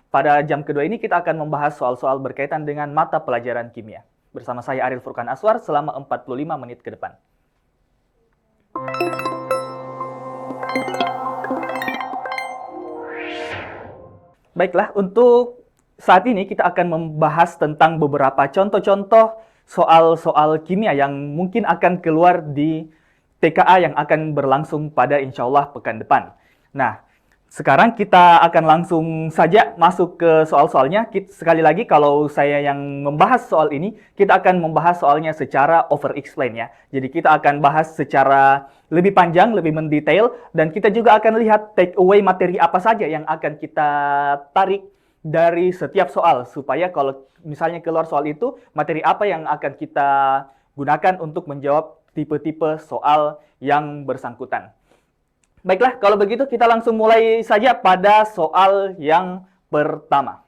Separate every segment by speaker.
Speaker 1: Pada jam kedua ini kita akan membahas soal-soal berkaitan dengan mata pelajaran kimia. Bersama saya Ariel Furkan Aswar selama 45 menit ke depan. Baiklah, untuk saat ini kita akan membahas tentang beberapa contoh-contoh soal-soal kimia yang mungkin akan keluar di TKA yang akan berlangsung pada insya Allah pekan depan. Nah, sekarang kita akan langsung saja masuk ke soal-soalnya. Sekali lagi, kalau saya yang membahas soal ini, kita akan membahas soalnya secara over-explain ya. Jadi kita akan bahas secara lebih panjang, lebih mendetail, dan kita juga akan lihat take away materi apa saja yang akan kita tarik dari setiap soal, supaya kalau misalnya keluar soal itu, materi apa yang akan kita gunakan untuk menjawab tipe-tipe soal yang bersangkutan. Baiklah, kalau begitu kita langsung mulai saja pada soal yang pertama.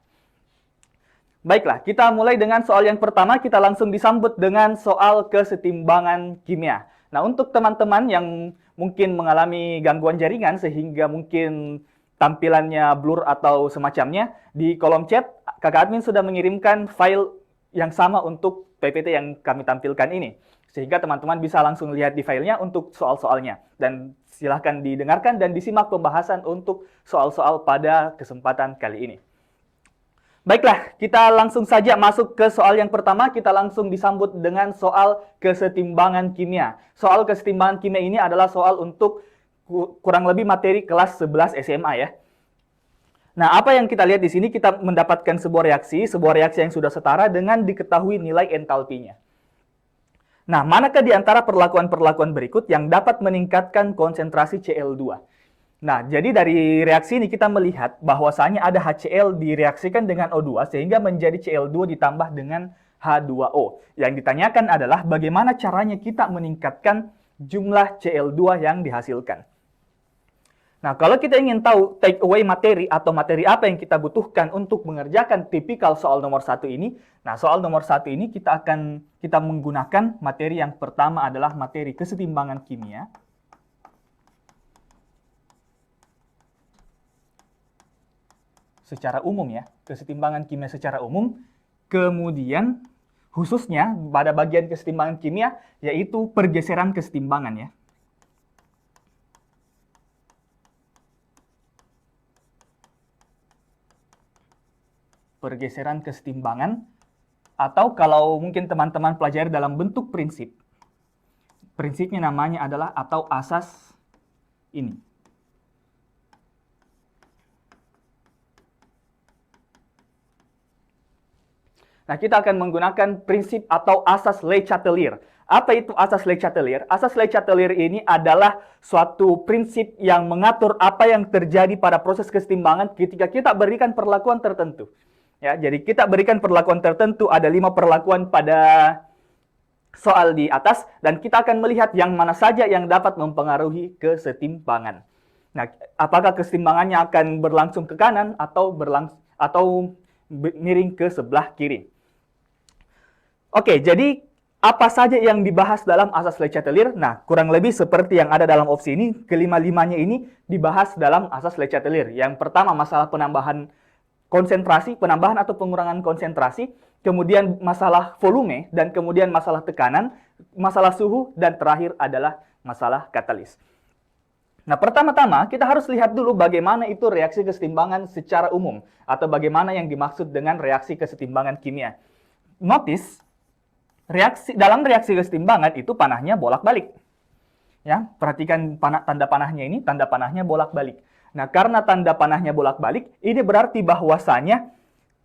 Speaker 1: Baiklah, kita mulai dengan soal yang pertama, kita langsung disambut dengan soal kesetimbangan kimia. Nah, untuk teman-teman yang mungkin mengalami gangguan jaringan sehingga mungkin tampilannya blur atau semacamnya, di kolom chat kakak admin sudah mengirimkan file yang sama untuk PPT yang kami tampilkan ini. Sehingga teman-teman bisa langsung lihat di filenya untuk soal-soalnya. Dan silahkan didengarkan dan disimak pembahasan untuk soal-soal pada kesempatan kali ini. Baiklah, kita langsung saja masuk ke soal yang pertama. Kita langsung disambut dengan soal kesetimbangan kimia. Soal kesetimbangan kimia ini adalah soal untuk kurang lebih materi kelas 11 SMA ya. Nah, apa yang kita lihat di sini, kita mendapatkan sebuah reaksi yang sudah setara dengan diketahui nilai entalpinya. Nah, manakah di antara perlakuan-perlakuan berikut yang dapat meningkatkan konsentrasi Cl2? Nah, jadi dari reaksi ini kita melihat bahwasanya ada HCl direaksikan dengan O2 sehingga menjadi Cl2 ditambah dengan H2O. Yang ditanyakan adalah bagaimana caranya kita meningkatkan jumlah Cl2 yang dihasilkan. Nah, kalau kita ingin tahu take away materi atau materi apa yang kita butuhkan untuk mengerjakan tipikal soal nomor 1 ini, nah soal nomor 1 ini kita menggunakan materi yang pertama adalah materi kesetimbangan kimia. Secara umum ya, kesetimbangan kimia secara umum. Kemudian khususnya pada bagian kesetimbangan kimia yaitu pergeseran kesetimbangan ya. Pergeseran kesetimbangan, atau kalau mungkin teman-teman pelajari dalam bentuk prinsip, prinsipnya namanya adalah atau asas ini. Nah, kita akan menggunakan prinsip atau asas Le Chatelier. Apa itu asas Le Chatelier? Asas Le Chatelier ini adalah suatu prinsip yang mengatur apa yang terjadi pada proses kesetimbangan ketika kita berikan perlakuan tertentu. Ya, jadi kita berikan perlakuan tertentu, ada 5 perlakuan pada soal di atas, dan kita akan melihat yang mana saja yang dapat mempengaruhi kesetimbangan. Nah, apakah kesetimbangannya akan berlangsung ke kanan atau miring ke sebelah kiri. Oke, jadi apa saja yang dibahas dalam asas Le Chatelier? Nah, kurang lebih seperti yang ada dalam opsi ini, kelima-limanya ini dibahas dalam asas Le Chatelier. Yang pertama masalah penambahan konsentrasi, penambahan atau pengurangan konsentrasi, kemudian masalah volume, dan kemudian masalah tekanan, masalah suhu, dan terakhir adalah masalah katalis. Nah, pertama-tama kita harus lihat dulu bagaimana itu reaksi kesetimbangan secara umum, atau bagaimana yang dimaksud dengan reaksi kesetimbangan kimia. Notice, dalam reaksi kesetimbangan itu panahnya bolak-balik. Ya, perhatikan tanda panahnya ini, tanda panahnya bolak-balik. Nah, karena tanda panahnya bolak-balik, ini berarti bahwasanya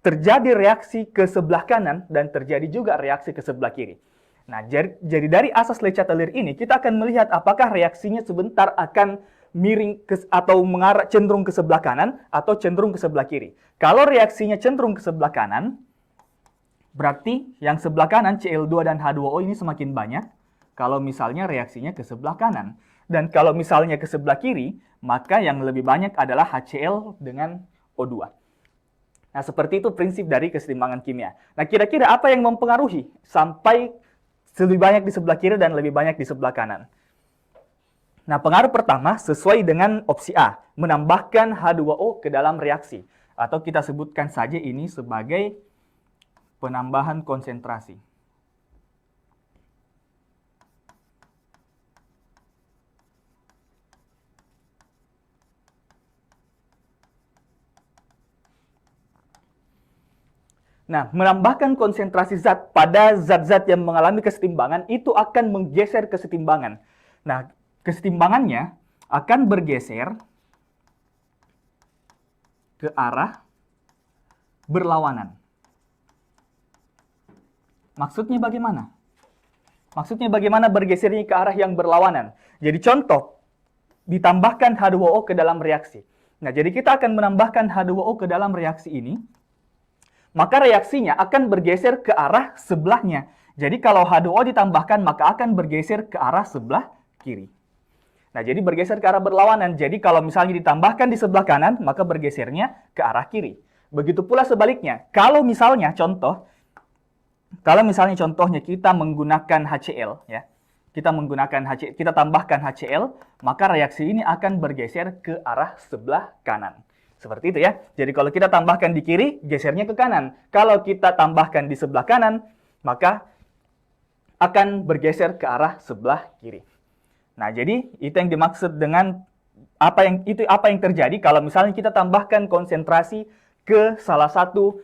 Speaker 1: terjadi reaksi ke sebelah kanan dan terjadi juga reaksi ke sebelah kiri. Nah, jadi dari asas Le Chatelier ini, kita akan melihat apakah reaksinya sebentar akan miring atau mengarah cenderung ke sebelah kanan atau cenderung ke sebelah kiri. Kalau reaksinya cenderung ke sebelah kanan, berarti yang sebelah kanan Cl2 dan H2O ini semakin banyak. Kalau misalnya reaksinya ke sebelah kanan. Dan kalau misalnya ke sebelah kiri, maka yang lebih banyak adalah HCl dengan O2. Nah, seperti itu prinsip dari kesetimbangan kimia. Nah, kira-kira apa yang mempengaruhi sampai lebih banyak di sebelah kiri dan lebih banyak di sebelah kanan? Nah, pengaruh pertama sesuai dengan opsi A, menambahkan H2O ke dalam reaksi. Atau kita sebutkan saja ini sebagai penambahan konsentrasi. Nah, menambahkan konsentrasi zat pada zat-zat yang mengalami kesetimbangan itu akan menggeser kesetimbangan. Nah, kesetimbangannya akan bergeser ke arah berlawanan. Maksudnya bagaimana? Maksudnya bagaimana bergesernya ke arah yang berlawanan? Jadi contoh, ditambahkan H2O ke dalam reaksi. Nah, jadi kita akan menambahkan H2O ke dalam reaksi ini, maka reaksinya akan bergeser ke arah sebelahnya. Jadi kalau H2O ditambahkan, maka akan bergeser ke arah sebelah kiri. Nah, jadi bergeser ke arah berlawanan. Jadi kalau misalnya ditambahkan di sebelah kanan, maka bergesernya ke arah kiri. Begitu pula sebaliknya. Kalau misalnya contohnya kita menggunakan HCl, ya, kita tambahkan HCl, maka reaksi ini akan bergeser ke arah sebelah kanan. Seperti itu ya. Jadi kalau kita tambahkan di kiri, gesernya ke kanan. Kalau kita tambahkan di sebelah kanan, maka akan bergeser ke arah sebelah kiri. Nah, jadi itu yang dimaksud dengan apa yang terjadi kalau misalnya kita tambahkan konsentrasi ke salah satu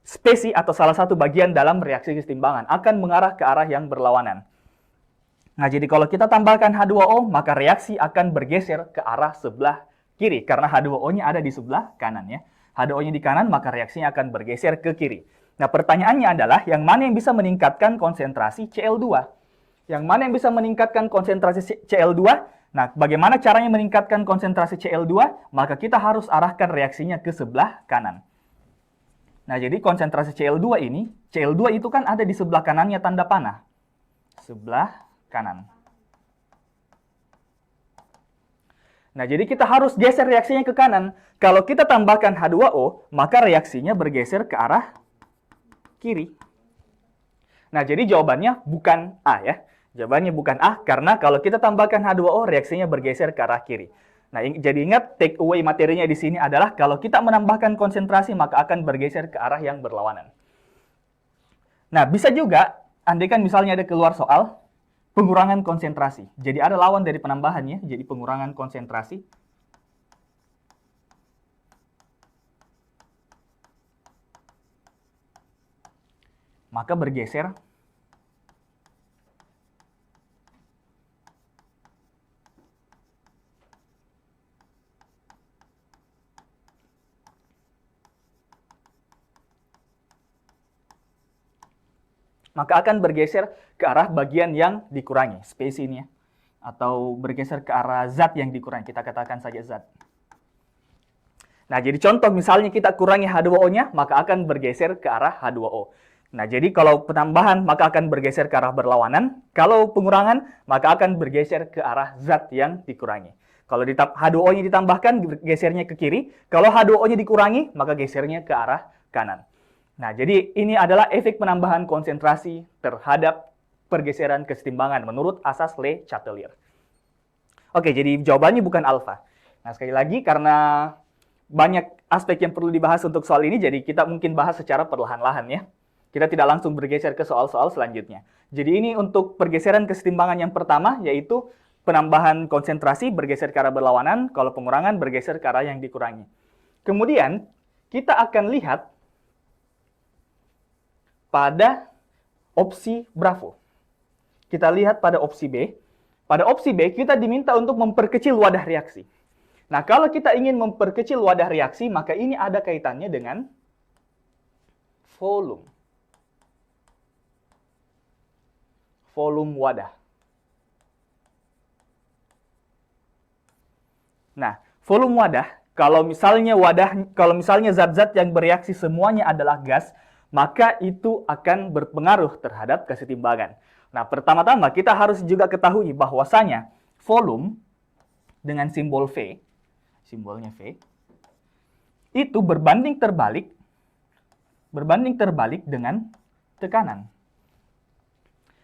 Speaker 1: spesi atau salah satu bagian dalam reaksi kesetimbangan, akan mengarah ke arah yang berlawanan. Nah, jadi kalau kita tambahkan H2O, maka reaksi akan bergeser ke arah sebelah kiri, karena H2O-nya ada di sebelah kanan ya. H2O-nya di kanan, maka reaksinya akan bergeser ke kiri. Nah, pertanyaannya adalah, yang mana yang bisa meningkatkan konsentrasi Cl2? Yang mana yang bisa meningkatkan konsentrasi Cl2? Nah, bagaimana caranya meningkatkan konsentrasi Cl2? Maka kita harus arahkan reaksinya ke sebelah kanan. Nah, jadi konsentrasi Cl2 itu kan ada di sebelah kanannya tanda panah. Sebelah kanan. Nah, jadi kita harus geser reaksinya ke kanan. Kalau kita tambahkan H2O, maka reaksinya bergeser ke arah kiri. Nah, jadi jawabannya bukan A ya. Jawabannya bukan A, karena kalau kita tambahkan H2O, reaksinya bergeser ke arah kiri. Nah, jadi ingat, take away materinya di sini adalah kalau kita menambahkan konsentrasi, maka akan bergeser ke arah yang berlawanan. Nah, bisa juga, andaikan misalnya ada keluar soal, pengurangan konsentrasi. Jadi ada lawan dari penambahannya, jadi pengurangan konsentrasi. Maka bergeser ke arah bagian yang dikurangi, spesi ini ya. Atau bergeser ke arah zat yang dikurangi, kita katakan saja zat. Nah, jadi contoh misalnya kita kurangi H2O-nya, maka akan bergeser ke arah H2O. Nah, jadi kalau penambahan, maka akan bergeser ke arah berlawanan. Kalau pengurangan, maka akan bergeser ke arah zat yang dikurangi. Kalau H2O-nya ditambahkan, gesernya ke kiri. Kalau H2O-nya dikurangi, maka gesernya ke arah kanan. Nah, jadi ini adalah efek penambahan konsentrasi terhadap pergeseran kesetimbangan menurut asas Le Chatelier. Oke, jadi jawabannya bukan alfa. Nah, sekali lagi karena banyak aspek yang perlu dibahas untuk soal ini, jadi kita mungkin bahas secara perlahan-lahan ya. Kita tidak langsung bergeser ke soal-soal selanjutnya. Jadi ini untuk pergeseran kesetimbangan yang pertama, yaitu penambahan konsentrasi bergeser ke arah berlawanan, kalau pengurangan bergeser ke arah yang dikurangi. Kemudian, kita akan lihat pada opsi Bravo. Kita lihat pada opsi B. Pada opsi B, kita diminta untuk memperkecil wadah reaksi. Nah, kalau kita ingin memperkecil wadah reaksi, maka ini ada kaitannya dengan volume. Volume wadah. Nah, volume wadah, kalau misalnya zat-zat yang bereaksi semuanya adalah gas, maka itu akan berpengaruh terhadap kesetimbangan. Nah, pertama-tama kita harus juga ketahui bahwasanya volume dengan simbol V, simbolnya V, itu berbanding terbalik dengan tekanan.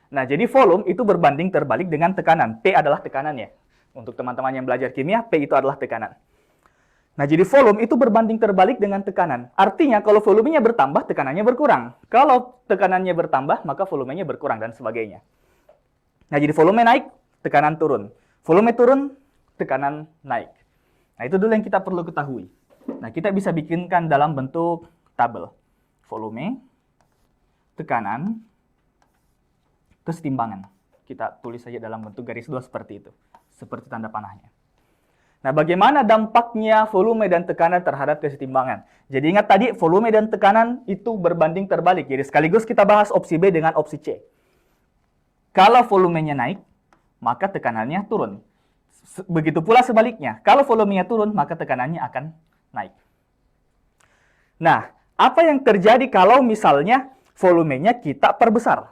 Speaker 1: Nah, jadi volume itu berbanding terbalik dengan tekanan. P adalah tekanannya. Untuk teman-teman yang belajar kimia, P itu adalah tekanan. Nah, jadi volume itu berbanding terbalik dengan tekanan. Artinya, kalau volumenya bertambah, tekanannya berkurang. Kalau tekanannya bertambah, maka volumenya berkurang, dan sebagainya. Nah, jadi volume naik, tekanan turun. Volume turun, tekanan naik. Nah, itu dulu yang kita perlu ketahui. Nah, kita bisa bikinkan dalam bentuk tabel. Volume, tekanan, kesetimbangan. Kita tulis saja dalam bentuk garis 2 seperti itu. Seperti tanda panahnya. Nah, bagaimana dampaknya volume dan tekanan terhadap kesetimbangan? Jadi ingat tadi, volume dan tekanan itu berbanding terbalik. Jadi sekaligus kita bahas opsi B dengan opsi C. Kalau volumenya naik, maka tekanannya turun. Begitu pula sebaliknya. Kalau volumenya turun, maka tekanannya akan naik. Nah, apa yang terjadi kalau misalnya volumenya kita perbesar?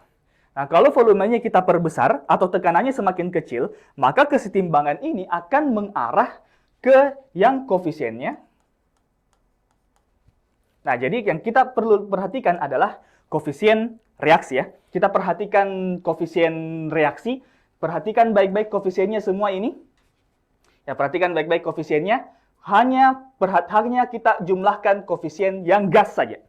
Speaker 1: Nah, kalau volumenya kita perbesar atau tekanannya semakin kecil, maka kesetimbangan ini akan mengarah ke yang koefisiennya. Nah, jadi yang kita perlu perhatikan adalah koefisien reaksi ya. Kita perhatikan koefisien reaksi, perhatikan baik-baik koefisiennya semua ini. Ya, perhatikan baik-baik koefisiennya. Hanya kita jumlahkan koefisien yang gas saja.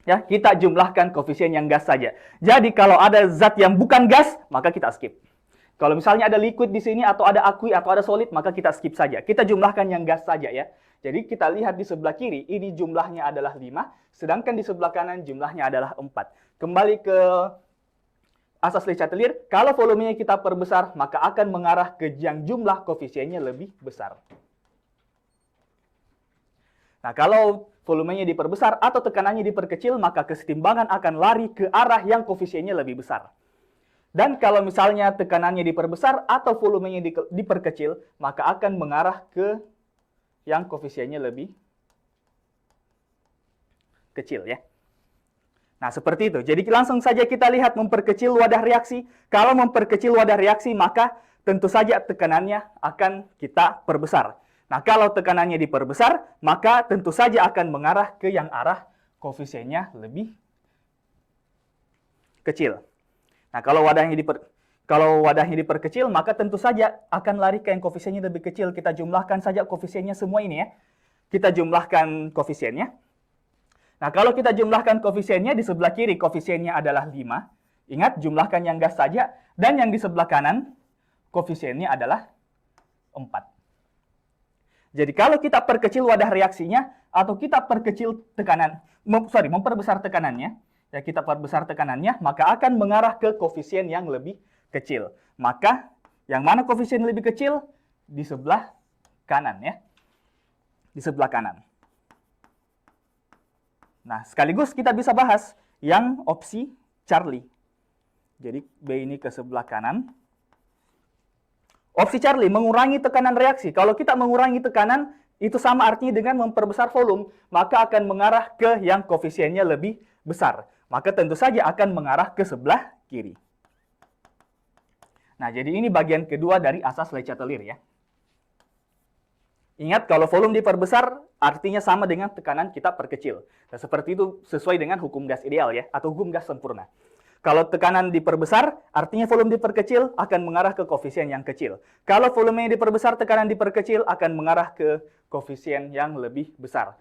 Speaker 1: Ya, kita jumlahkan koefisien yang gas saja. Jadi kalau ada zat yang bukan gas, maka kita skip. Kalau misalnya ada liquid di sini atau ada aqui atau ada solid, maka kita skip saja. Kita jumlahkan yang gas saja ya. Jadi kita lihat di sebelah kiri, ini jumlahnya adalah 5, sedangkan di sebelah kanan jumlahnya adalah 4. Kembali ke asas Le Chatelier, kalau volumenya kita perbesar, maka akan mengarah ke yang jumlah koefisiennya lebih besar. Nah, kalau volumenya diperbesar atau tekanannya diperkecil, maka kesetimbangan akan lari ke arah yang koefisiennya lebih besar. Dan kalau misalnya tekanannya diperbesar atau volumenya diperkecil, maka akan mengarah ke yang koefisiennya lebih kecil ya. Nah, seperti itu. Jadi langsung saja kita lihat memperkecil wadah reaksi. Kalau memperkecil wadah reaksi, maka tentu saja tekanannya akan kita perbesar. Nah, kalau tekanannya diperbesar, maka tentu saja akan mengarah ke yang arah koefisiennya lebih kecil. Nah, kalau wadahnya diperkecil, maka tentu saja akan lari ke yang koefisiennya lebih kecil. Kita jumlahkan saja koefisiennya semua ini ya. Kita jumlahkan koefisiennya. Nah, kalau kita jumlahkan koefisiennya, di sebelah kiri koefisiennya adalah 5. Ingat, jumlahkan yang gas saja. Dan yang di sebelah kanan, koefisiennya adalah 4. Jadi kalau kita perkecil wadah reaksinya atau kita perkecil memperbesar tekanannya, ya kita perbesar tekanannya, maka akan mengarah ke koefisien yang lebih kecil. Maka yang mana koefisien lebih kecil? Di sebelah kanan ya. Di sebelah kanan. Nah, sekaligus kita bisa bahas yang opsi Charlie. Jadi B ini ke sebelah kanan. Opsi Charlie, mengurangi tekanan reaksi. Kalau kita mengurangi tekanan, itu sama artinya dengan memperbesar volume, maka akan mengarah ke yang koefisiennya lebih besar. Maka tentu saja akan mengarah ke sebelah kiri. Nah, jadi ini bagian kedua dari asas Le Chatelier ya. Ingat, kalau volume diperbesar, artinya sama dengan tekanan kita perkecil. Dan seperti itu sesuai dengan hukum gas ideal ya, atau hukum gas sempurna. Kalau tekanan diperbesar, artinya volume diperkecil akan mengarah ke koefisien yang kecil. Kalau volume diperbesar, tekanan diperkecil akan mengarah ke koefisien yang lebih besar.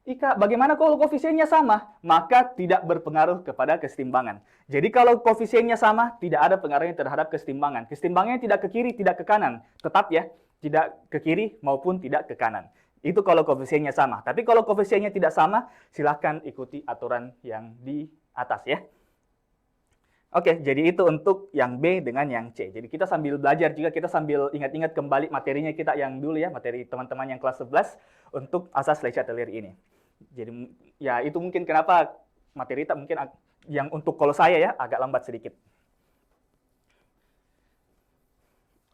Speaker 1: Ika, bagaimana kalau koefisiennya sama? Maka tidak berpengaruh kepada kesetimbangan. Jadi kalau koefisiennya sama, tidak ada pengaruhnya terhadap kesetimbangan. Kesetimbangannya tidak ke kiri, tidak ke kanan. Tetap ya, tidak ke kiri maupun tidak ke kanan. Itu kalau koefisiennya sama. Tapi kalau koefisiennya tidak sama, silakan ikuti aturan yang di atas ya. Oke, jadi itu untuk yang B dengan yang C. Jadi kita sambil belajar juga, kita sambil ingat-ingat kembali materinya kita yang dulu ya, materi teman-teman yang kelas 11 untuk asas Le Chatelier ini. Jadi ya itu mungkin kenapa materi kita mungkin yang untuk kalau saya ya agak lambat sedikit.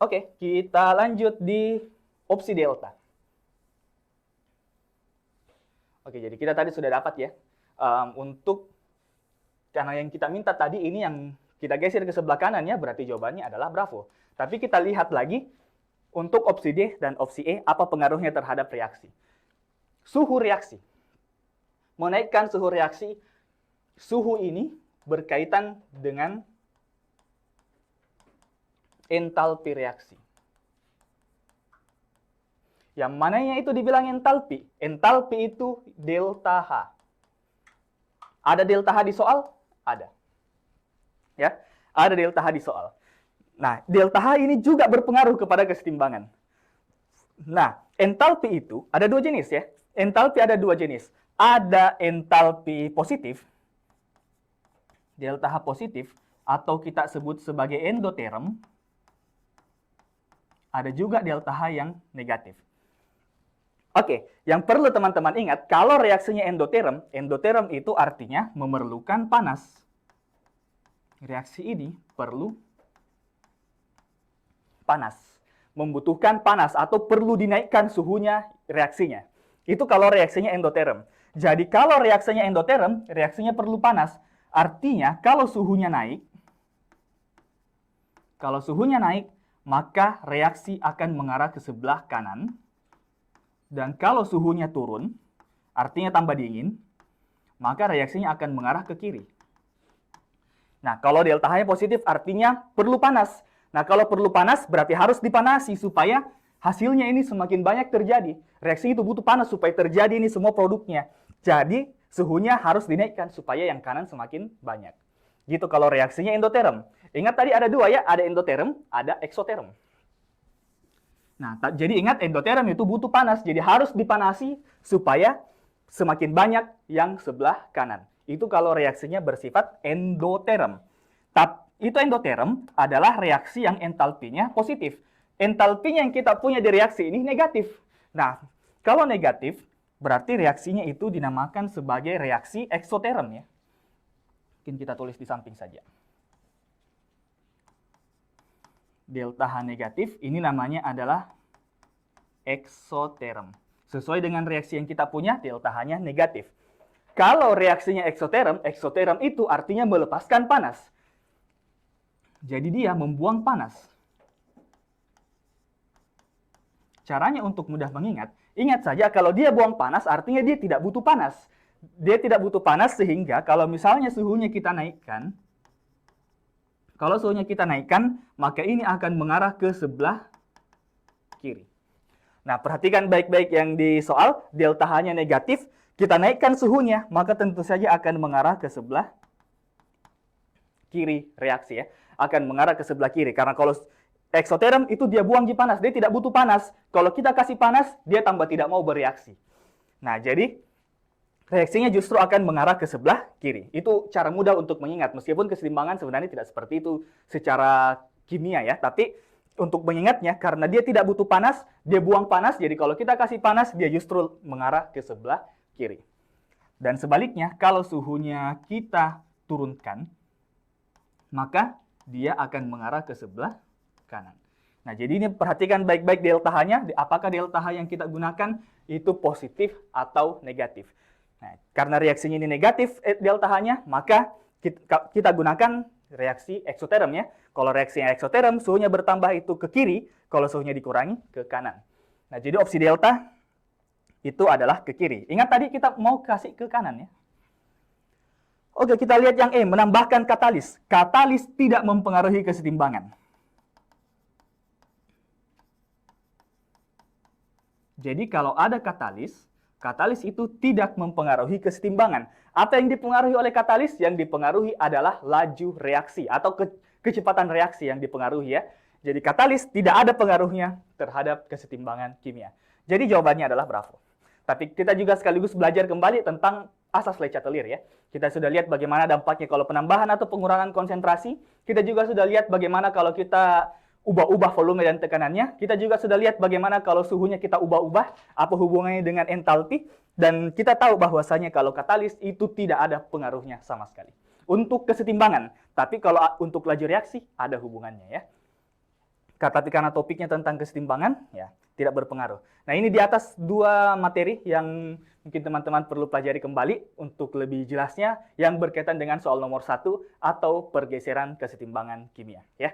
Speaker 1: Oke, kita lanjut di opsi delta. Oke, jadi kita tadi sudah dapat ya, karena yang kita minta tadi ini yang kita geser ke sebelah kanan ya, berarti jawabannya adalah bravo. Tapi kita lihat lagi untuk opsi D dan opsi E, apa pengaruhnya terhadap reaksi. Suhu reaksi. Menaikkan suhu reaksi, suhu ini berkaitan dengan entalpi reaksi. Yang mananya itu dibilang entalpi? Entalpi itu delta H. Ada delta H di soal? Ada. Ya, ada delta H di soal. Nah, delta H ini juga berpengaruh kepada kesetimbangan. Nah, entalpi itu ada dua jenis ya. Entalpi ada dua jenis. Ada entalpi positif, delta H positif, atau kita sebut sebagai endoterm. Ada juga delta H yang negatif. Oke, yang perlu teman-teman ingat, kalau reaksinya endoterm, endoterm itu artinya memerlukan panas. Reaksi ini perlu panas. Membutuhkan panas atau perlu dinaikkan suhunya reaksinya. Itu kalau reaksinya endoterm. Jadi kalau reaksinya endoterm, reaksinya perlu panas. Artinya kalau suhunya naik, maka reaksi akan mengarah ke sebelah kanan. Dan kalau suhunya turun, artinya tambah dingin, maka reaksinya akan mengarah ke kiri. Nah, kalau delta H positif artinya perlu panas. Nah, kalau perlu panas berarti harus dipanasi supaya hasilnya ini semakin banyak terjadi. Reaksi itu butuh panas supaya terjadi ini semua produknya. Jadi, suhunya harus dinaikkan supaya yang kanan semakin banyak. Gitu kalau reaksinya endoterm. Ingat tadi ada dua ya, ada endoterm, ada eksoterm. Nah, jadi ingat endoterm itu butuh panas, jadi harus dipanasi supaya semakin banyak yang sebelah kanan. Itu kalau reaksinya bersifat endoterm. Itu endoterm adalah reaksi yang entalpinya positif. Entalpinya yang kita punya di reaksi ini negatif. Nah, kalau negatif, berarti reaksinya itu dinamakan sebagai reaksi eksoterm ya. Mungkin kita tulis di samping saja. Delta H negatif, ini namanya adalah eksoterm. Sesuai dengan reaksi yang kita punya, delta H-nya negatif. Kalau reaksinya eksoterm, eksoterm itu artinya melepaskan panas. Jadi dia membuang panas. Caranya untuk mudah mengingat, ingat saja kalau dia buang panas artinya dia tidak butuh panas. Dia tidak butuh panas sehingga kalau misalnya suhunya kita naikkan, maka ini akan mengarah ke sebelah kiri. Nah, perhatikan baik-baik yang di soal, delta H-nya negatif, kita naikkan suhunya, maka tentu saja akan mengarah ke sebelah kiri reaksi ya. Akan mengarah ke sebelah kiri, karena kalau eksoterm itu dia buang panas, dia tidak butuh panas. Kalau kita kasih panas, dia tambah tidak mau bereaksi. Nah, jadi reaksinya justru akan mengarah ke sebelah kiri. Itu cara mudah untuk mengingat, meskipun kesetimbangan sebenarnya tidak seperti itu secara kimia ya, tapi untuk mengingatnya, karena dia tidak butuh panas, dia buang panas, jadi kalau kita kasih panas, dia justru mengarah ke sebelah kiri. Dan sebaliknya, kalau suhunya kita turunkan, maka dia akan mengarah ke sebelah kanan. Nah, jadi ini perhatikan baik-baik delta H-nya, apakah delta H yang kita gunakan itu positif atau negatif. Nah, karena reaksinya ini negatif delta H-nya, maka kita gunakan reaksi eksoterm ya. Kalau reaksinya eksoterm, suhunya bertambah itu ke kiri, kalau suhunya dikurangi ke kanan. Nah, jadi opsi delta itu adalah ke kiri. Ingat tadi kita mau kasih ke kanan ya. Oke, kita lihat yang E, menambahkan katalis. Katalis tidak mempengaruhi kesetimbangan. Jadi kalau ada katalis, katalis itu tidak mempengaruhi kesetimbangan. Apa yang dipengaruhi oleh katalis? Yang dipengaruhi adalah laju reaksi atau kecepatan reaksi yang dipengaruhi ya. Jadi katalis tidak ada pengaruhnya terhadap kesetimbangan kimia. Jadi jawabannya adalah bravo. Tapi kita juga sekaligus belajar kembali tentang asas Le Chatelier ya. Kita sudah lihat bagaimana dampaknya kalau penambahan atau pengurangan konsentrasi. Kita juga sudah lihat bagaimana kalau kita ubah-ubah volume dan tekanannya. Kita juga sudah lihat bagaimana kalau suhunya kita ubah-ubah, apa hubungannya dengan entalpi. Dan kita tahu bahwasanya kalau katalis itu tidak ada pengaruhnya sama sekali. Untuk kesetimbangan, tapi kalau untuk laju reaksi ada hubungannya ya. Tapi karena topiknya tentang kesetimbangan, ya tidak berpengaruh. Nah, ini di atas dua materi yang mungkin teman-teman perlu pelajari kembali untuk lebih jelasnya yang berkaitan dengan soal nomor 1 atau pergeseran kesetimbangan kimia ya.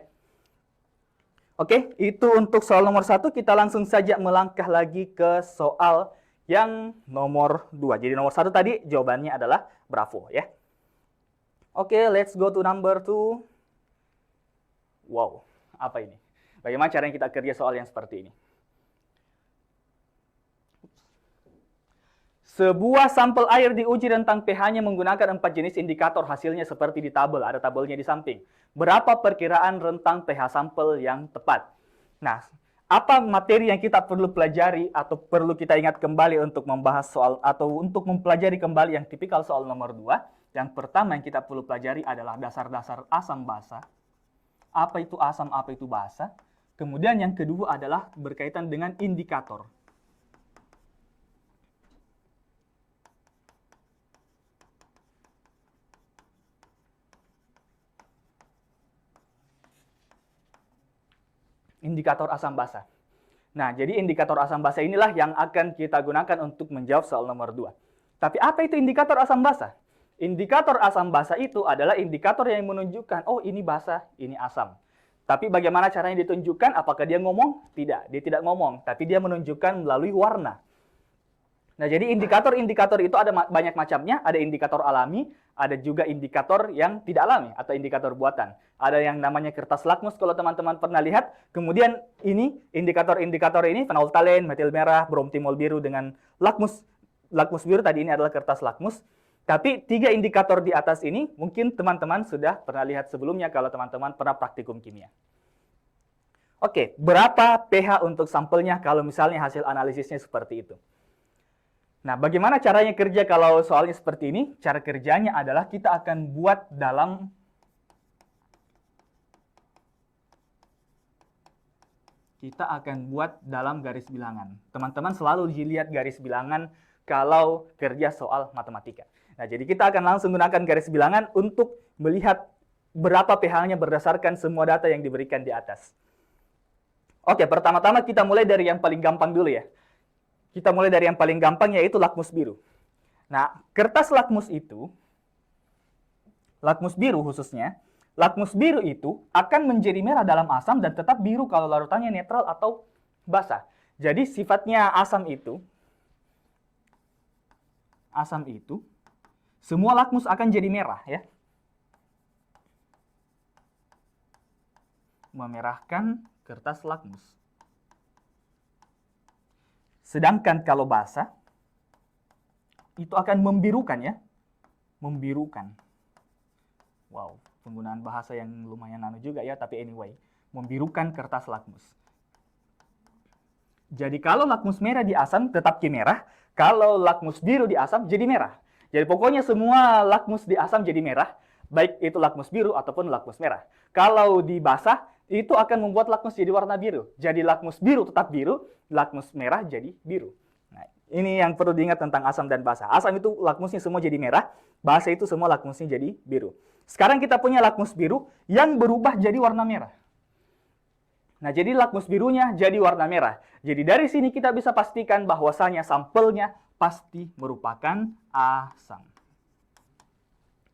Speaker 1: Oke, itu untuk soal nomor 1. Kita langsung saja melangkah lagi ke soal yang nomor 2. Jadi nomor 1 tadi jawabannya adalah bravo ya. Oke, let's go to number 2. Wow, apa ini? Bagaimana caranya kita kerja soal yang seperti ini? Sebuah sampel air diuji rentang pH-nya menggunakan 4 jenis indikator, hasilnya seperti di tabel, ada tabelnya di samping. Berapa perkiraan rentang pH sampel yang tepat? Nah, apa materi yang kita perlu pelajari atau perlu kita ingat kembali untuk membahas soal atau untuk mempelajari kembali yang tipikal soal nomor 2? Yang pertama yang kita perlu pelajari adalah dasar-dasar asam basa. Apa itu asam, apa itu basa? Kemudian yang kedua adalah berkaitan dengan indikator. Indikator asam basa. Nah, jadi indikator asam basa inilah yang akan kita gunakan untuk menjawab soal nomor 2. Tapi apa itu indikator asam basa? Indikator asam basa itu adalah indikator yang menunjukkan, oh ini basa, ini asam. Tapi bagaimana caranya ditunjukkan? Apakah dia ngomong? Tidak, dia tidak ngomong. Tapi dia menunjukkan melalui warna. Nah, jadi indikator-indikator itu ada banyak macamnya. Ada indikator alami, ada juga indikator yang tidak alami atau indikator buatan. Ada yang namanya kertas lakmus kalau teman-teman pernah lihat. Kemudian ini indikator-indikator ini fenolftalen, metil merah, bromtimol biru dengan lakmus biru tadi ini adalah kertas lakmus. Tapi 3 indikator di atas ini mungkin teman-teman sudah pernah lihat sebelumnya kalau teman-teman pernah praktikum kimia. Oke, berapa pH untuk sampelnya kalau misalnya hasil analisisnya seperti itu? Nah, bagaimana caranya kerja kalau soalnya seperti ini? Cara kerjanya adalah kita akan buat dalam garis bilangan. Teman-teman selalu dilihat garis bilangan kalau kerja soal matematika. Nah, jadi kita akan langsung gunakan garis bilangan untuk melihat berapa pH-nya berdasarkan semua data yang diberikan di atas. Oke, pertama-tama kita mulai dari yang paling gampang dulu ya. Kita mulai dari yang paling gampang, yaitu lakmus biru. Nah, kertas lakmus biru khususnya, lakmus biru itu akan menjadi merah dalam asam dan tetap biru kalau larutannya netral atau basa. Jadi sifatnya asam itu, semua lakmus akan jadi merah ya. Memerahkan kertas lakmus. Sedangkan kalau basa, itu akan membirukan ya. Membirukan. Wow, penggunaan bahasa yang lumayan juga ya, tapi anyway. Membirukan kertas lakmus. Jadi kalau lakmus merah di asam tetap merah, kalau lakmus biru di asam jadi merah. Jadi pokoknya semua lakmus di asam jadi merah, baik itu lakmus biru ataupun lakmus merah. Kalau di basa, itu akan membuat lakmus jadi warna biru. Jadi lakmus biru tetap biru, lakmus merah jadi biru. Nah, ini yang perlu diingat tentang asam dan basa. Asam itu lakmusnya semua jadi merah, basa itu semua lakmusnya jadi biru. Sekarang kita punya lakmus biru yang berubah jadi warna merah. Nah, jadi lakmus birunya jadi warna merah. Jadi dari sini kita bisa pastikan bahwasanya sampelnya pasti merupakan asam.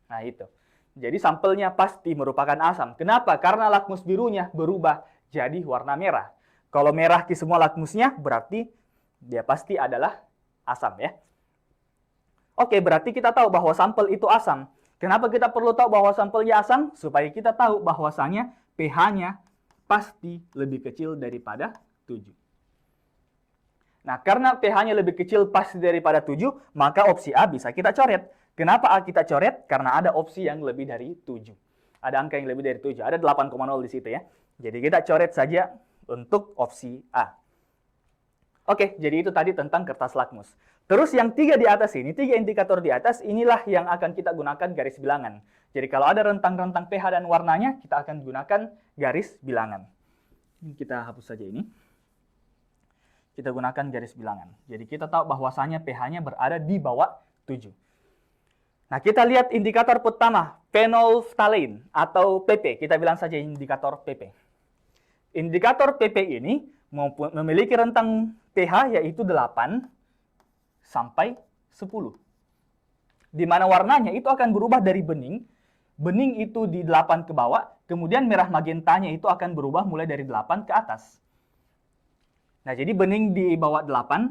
Speaker 1: Nah, itu. Jadi sampelnya pasti merupakan asam. Kenapa? Karena lakmus birunya berubah jadi warna merah. Kalau merah ke semua lakmusnya, berarti dia pasti adalah asam ya. Oke, berarti kita tahu bahwa sampel itu asam. Kenapa kita perlu tahu bahwa sampelnya asam? Supaya kita tahu bahwasanya pH-nya pasti lebih kecil daripada 7. Nah, karena pH-nya lebih kecil pasti daripada 7, maka opsi A bisa kita coret. Kenapa A kita coret? Karena ada opsi yang lebih dari 7. Ada angka yang lebih dari 7. Ada 8,0 di situ ya. Jadi kita coret saja untuk opsi A. Oke, jadi itu tadi tentang kertas lakmus. Terus yang 3 di atas ini, 3 indikator di atas, inilah yang akan kita gunakan garis bilangan. Jadi kalau ada rentang-rentang pH dan warnanya, kita akan gunakan garis bilangan. Kita hapus saja ini. Kita gunakan garis bilangan. Jadi kita tahu bahwasanya pH-nya berada di bawah 7. Nah, kita lihat indikator pertama, phenolphthalein atau PP. Kita bilang saja indikator PP. Indikator PP ini memiliki rentang pH yaitu 8 sampai 10. Di mana warnanya itu akan berubah dari bening. Bening itu di 8 ke bawah, kemudian merah magentanya itu akan berubah mulai dari 8 ke atas. Nah, jadi bening di bawah 8.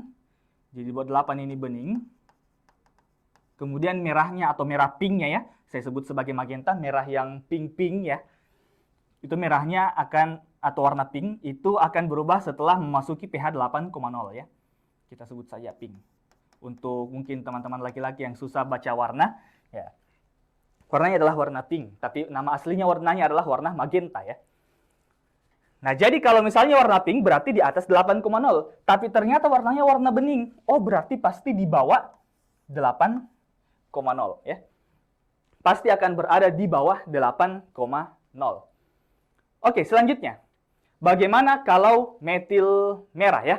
Speaker 1: Jadi di bawah 8 ini bening. Kemudian merahnya atau merah pinknya ya, saya sebut sebagai magenta, merah yang pink-pink ya. Itu merahnya akan, atau warna pink, itu akan berubah setelah memasuki pH 8,0 ya. Kita sebut saja pink. Untuk mungkin teman-teman laki-laki yang susah baca warna, ya. Warnanya adalah warna pink, tapi nama aslinya warnanya adalah warna magenta ya. Nah, jadi kalau misalnya warna pink berarti di atas 8,0, tapi ternyata warnanya warna bening. Oh, berarti pasti di bawah 8,0 ya. Pasti akan berada di bawah 8,0. Oke, selanjutnya. Bagaimana kalau metil merah ya?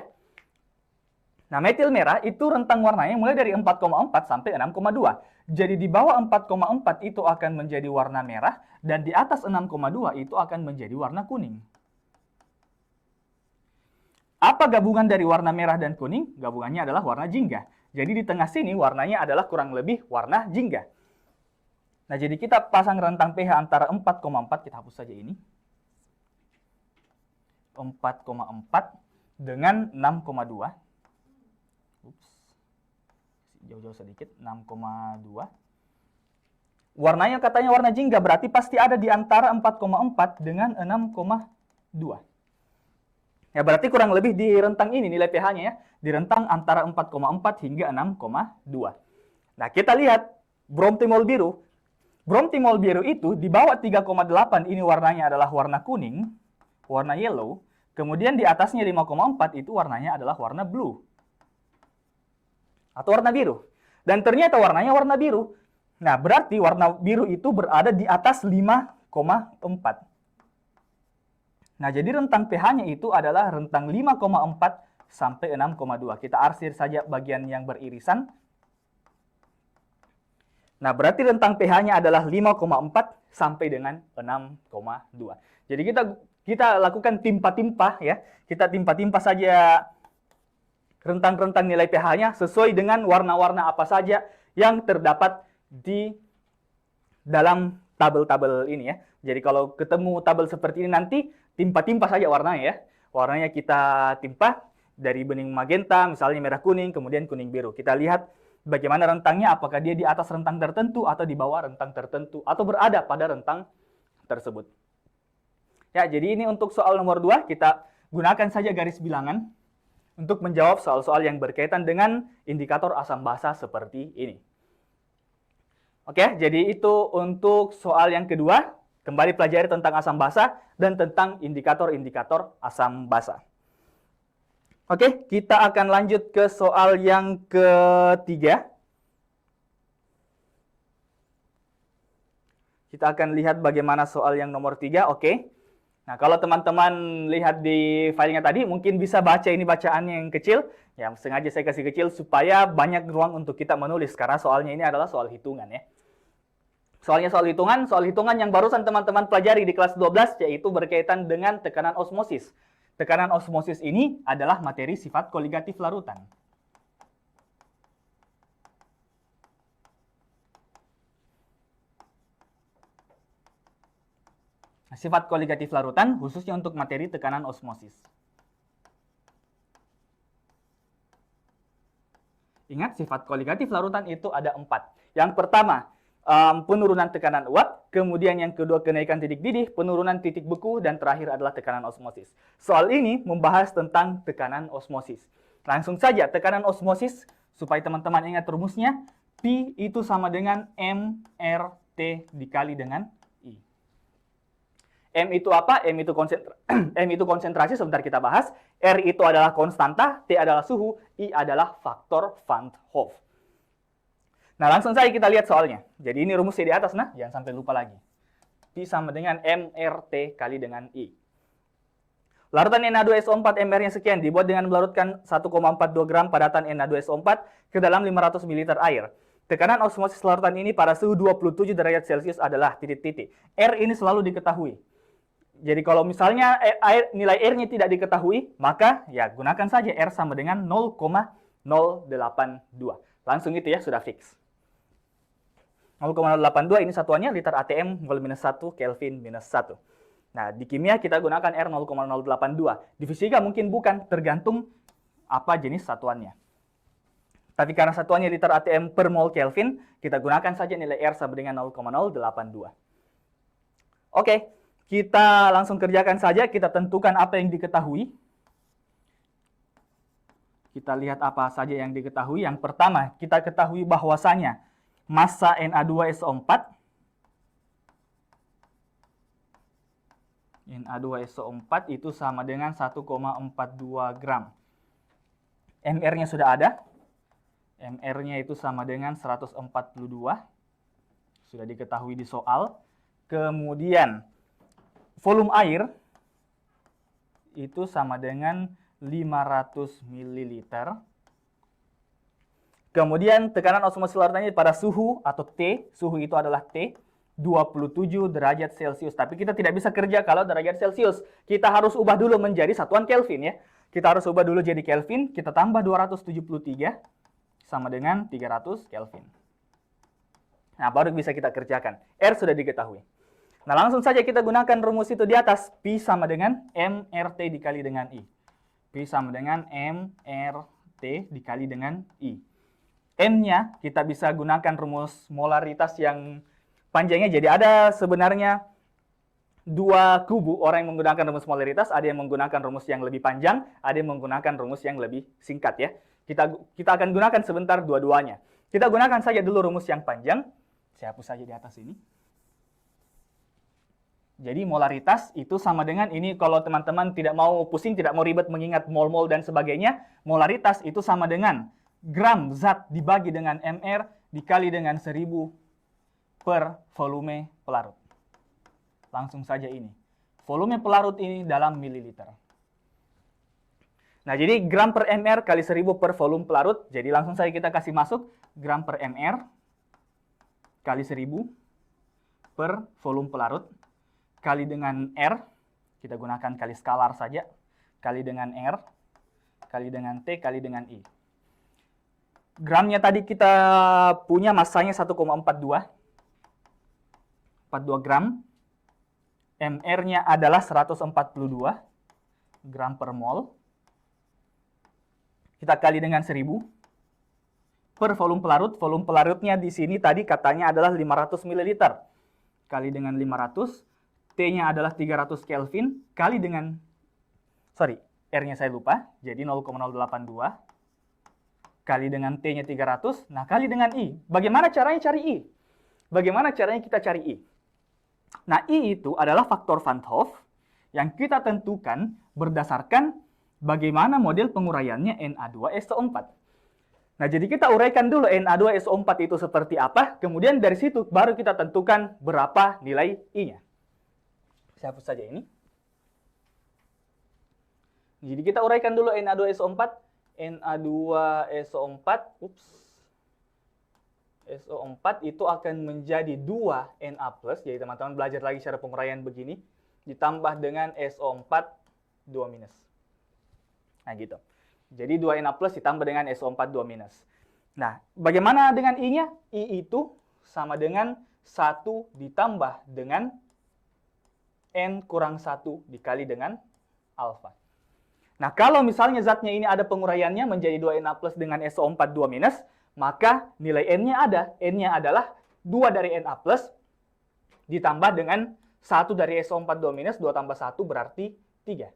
Speaker 1: Nah, metil merah itu rentang warnanya mulai dari 4,4 sampai 6,2. Jadi di bawah 4,4 itu akan menjadi warna merah, dan di atas 6,2 itu akan menjadi warna kuning. Apa gabungan dari warna merah dan kuning? Gabungannya adalah warna jingga. Jadi di tengah sini warnanya adalah kurang lebih warna jingga. Nah, jadi kita pasang rentang pH antara 4,4, kita hapus saja ini. 4,4 dengan 6,2. Jauh-jauh sedikit, 6,2. Warnanya katanya warna jingga, berarti pasti ada di antara 4,4 dengan 6,2. Ya, berarti kurang lebih di rentang ini nilai pH-nya ya, di rentang antara 4,4 hingga 6,2. Nah, kita lihat bromtimol biru. Bromtimol biru itu di bawah 3,8 ini warnanya adalah warna kuning, warna yellow. Kemudian di atasnya 5,4 itu warnanya adalah warna blue atau warna biru. Dan ternyata warnanya warna biru. Nah, berarti warna biru itu berada di atas 5,4. Nah, jadi rentang pH-nya itu adalah rentang 5,4 sampai 6,2. Kita arsir saja bagian yang beririsan. Nah, berarti rentang pH-nya adalah 5,4 sampai dengan 6,2. Jadi kita lakukan timpa-timpa ya. Kita timpa-timpa saja rentang-rentang nilai pH-nya sesuai dengan warna-warna apa saja yang terdapat di dalam tabel-tabel ini ya. Jadi kalau ketemu tabel seperti ini nanti timpa-timpa saja warnanya ya. Warnanya kita timpa dari bening magenta, misalnya merah kuning, kemudian kuning biru. Kita lihat bagaimana rentangnya, apakah dia di atas rentang tertentu atau di bawah rentang tertentu atau berada pada rentang tersebut. Ya, jadi ini untuk soal nomor 2, kita gunakan saja garis bilangan untuk menjawab soal-soal yang berkaitan dengan indikator asam basa seperti ini. Oke, jadi itu untuk soal yang kedua. Kembali pelajari tentang asam basa dan tentang indikator-indikator asam basa. Oke, kita akan lanjut ke soal yang ketiga. Kita akan lihat bagaimana soal yang nomor 3. Oke. Nah, kalau teman-teman lihat di filenya tadi, mungkin bisa baca ini bacaan yang kecil. Ya, sengaja saya kasih kecil supaya banyak ruang untuk kita menulis, karena soalnya ini adalah soal hitungan ya. Soalnya soal hitungan yang barusan teman-teman pelajari di kelas 12, yaitu berkaitan dengan tekanan osmosis. Tekanan osmosis ini adalah materi sifat koligatif larutan. Sifat koligatif larutan khususnya untuk materi tekanan osmosis. Ingat, sifat koligatif larutan itu ada 4. Yang pertama, penurunan tekanan uap, kemudian yang kedua kenaikan titik didih, penurunan titik beku, dan terakhir adalah tekanan osmosis. Soal ini membahas tentang tekanan osmosis. Langsung saja, tekanan osmosis, supaya teman-teman ingat rumusnya, P itu sama dengan MRT dikali dengan I. M itu apa? M itu konsentrasi, sebentar kita bahas. R itu adalah konstanta, T adalah suhu, I adalah faktor Van Hoff. Nah, langsung saja kita lihat soalnya. Jadi ini rumusnya di atas, nah, jangan sampai lupa lagi. P sama dengan MRT kali dengan I. Larutan Na2SO4 MR-nya sekian, dibuat dengan melarutkan 1,42 gram padatan Na2SO4 ke dalam 500 ml air. Tekanan osmosis larutan ini pada suhu 27 derajat Celcius adalah titik-titik. R ini selalu diketahui. Jadi kalau misalnya nilai R-nya tidak diketahui, maka ya gunakan saja R sama dengan 0,082. Langsung itu ya, sudah fix. 0,082 ini satuannya liter ATM mol minus 1 Kelvin minus 1. Nah, di kimia kita gunakan R 0,082. Di fisika mungkin bukan, tergantung apa jenis satuannya. Tapi karena satuannya liter ATM per mol Kelvin, kita gunakan saja nilai R sama dengan 0,082. Oke, kita langsung kerjakan saja, kita tentukan apa yang diketahui. Kita lihat apa saja yang diketahui. Yang pertama, kita ketahui bahwasanya massa Na2SO4 itu sama dengan 1,42 gram. MR-nya sudah ada. MR-nya itu sama dengan 142. Sudah diketahui di soal. Kemudian, volume air itu sama dengan 500 ml. Kemudian tekanan osmosis larutannya pada suhu atau T, suhu itu adalah T, 27 derajat Celcius. Tapi kita tidak bisa kerja kalau derajat Celcius. Kita harus ubah dulu menjadi satuan Kelvin ya. Kita harus ubah dulu jadi Kelvin, kita tambah 273 sama dengan 300 Kelvin. Nah, baru bisa kita kerjakan. R sudah diketahui. Nah, langsung saja kita gunakan rumus itu di atas. P sama dengan MRT dikali dengan I. P sama dengan MRT dikali dengan I. M-nya kita bisa gunakan rumus molaritas yang panjangnya. Jadi ada sebenarnya dua kubu orang yang menggunakan rumus molaritas. Ada yang menggunakan rumus yang lebih panjang, ada yang menggunakan rumus yang lebih singkat ya. Kita akan gunakan sebentar dua-duanya. Kita gunakan saja dulu rumus yang panjang. Saya hapus saja di atas ini. Jadi molaritas itu sama dengan ini, kalau teman-teman tidak mau pusing, tidak mau ribet mengingat mol-mol dan sebagainya, molaritas itu sama dengan gram zat dibagi dengan MR dikali dengan 1000 per volume pelarut. Langsung saja ini. Volume pelarut ini dalam mililiter. Nah, jadi gram per MR kali 1000 per volume pelarut. Jadi langsung saja kita kasih masuk gram per MR kali 1000 per volume pelarut. Kali dengan R, kita gunakan kali skalar saja, kali dengan R, kali dengan T, kali dengan I. Gramnya tadi kita punya massanya 1,42 gram. MR-nya adalah 142 gram per mol. Kita kali dengan 1000 per volume pelarut. Volume pelarutnya di sini tadi katanya adalah 500 ml. Kali dengan 500. T-nya adalah 300 Kelvin kali dengan, R-nya saya lupa, jadi 0,082 kali dengan T-nya 300, nah kali dengan I. Bagaimana caranya cari I? Bagaimana caranya kita cari I? Nah, I itu adalah faktor Van 't Hoff yang kita tentukan berdasarkan bagaimana model penguraiannya Na2SO4. Nah, jadi kita uraikan dulu Na2SO4 itu seperti apa, kemudian dari situ baru kita tentukan berapa nilai I-nya. Saya hapus saja ini. Jadi kita uraikan dulu Na2SO4. Na2SO4, SO4 itu akan menjadi 2Na+. Jadi teman-teman belajar lagi cara penguraian begini. Ditambah dengan SO4 2-. Nah gitu. Jadi 2Na+ ditambah dengan SO4 2-. Nah, bagaimana dengan I-nya? I itu sama dengan 1 ditambah dengan N kurang 1 dikali dengan alfa. Nah, kalau misalnya zatnya ini ada penguraiannya menjadi 2Na+ dengan SO4 2-, maka nilai N-nya ada. N-nya adalah 2 dari Na+, ditambah dengan 1 dari SO4 2-, 2 tambah 1 berarti 3.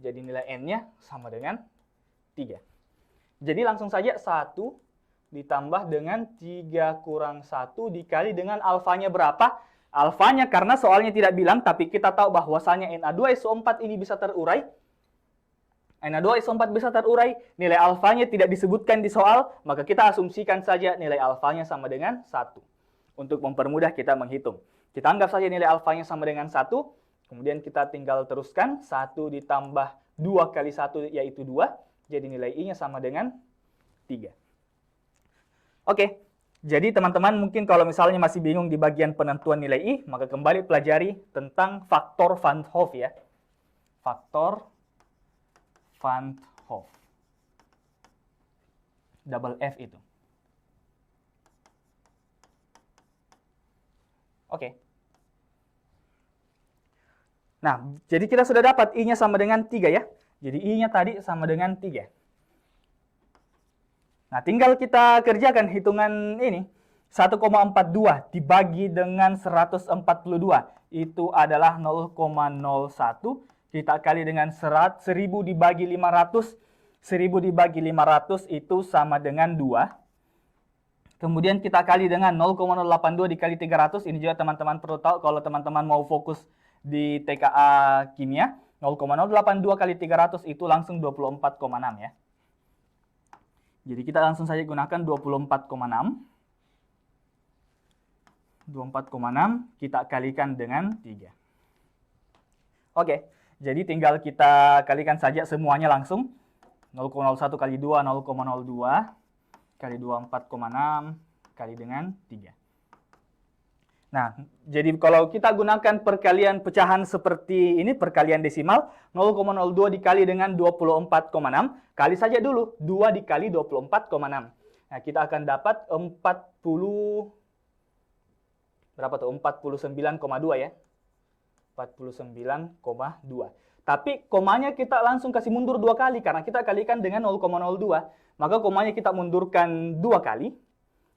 Speaker 1: Jadi nilai N-nya sama dengan 3. Jadi langsung saja 1 ditambah dengan 3 kurang 1 dikali dengan alfanya berapa? Alfanya karena soalnya tidak bilang, tapi kita tahu bahwasanya Na2SO4 ini bisa terurai. Na2SO4 bisa terurai, nilai alfanya tidak disebutkan di soal, maka kita asumsikan saja nilai alfanya sama dengan 1. Untuk mempermudah kita menghitung. Kita anggap saja nilai alfanya sama dengan 1, kemudian kita tinggal teruskan, 1 ditambah 2 kali 1 yaitu 2, jadi nilai I-nya sama dengan 3. Oke. Jadi teman-teman mungkin kalau misalnya masih bingung di bagian penentuan nilai I, maka kembali pelajari tentang faktor Van 't Hoff ya. Faktor Van 't Hoff. Double F itu. Oke. Nah, jadi kita sudah dapat I-nya sama dengan 3 ya. Jadi I-nya tadi sama dengan 3. Nah, tinggal kita kerjakan hitungan ini. 1,42 dibagi dengan 142. Itu adalah 0,01. Kita kali dengan 1000 dibagi 500. 1000 dibagi 500 itu sama dengan 2. Kemudian kita kali dengan 0,082 dikali 300. Ini juga teman-teman perlu tahu kalau teman-teman mau fokus di TKA kimia. 0,082 kali 300 itu langsung 24,6 ya. Jadi kita langsung saja gunakan 24,6. 24,6 kita kalikan dengan 3. Oke, jadi tinggal kita kalikan saja semuanya langsung. 0,01 kali 2, 0,02. Kali 24,6 kali dengan 3. Nah, jadi kalau kita gunakan perkalian pecahan seperti ini, perkalian desimal, 0,02 dikali dengan 24,6, kali saja dulu, 2 dikali 24,6. Nah, kita akan dapat 49,2 ya. 49,2. Tapi komanya kita langsung kasih mundur 2 kali karena kita kalikan dengan 0,02. Maka komanya kita mundurkan 2 kali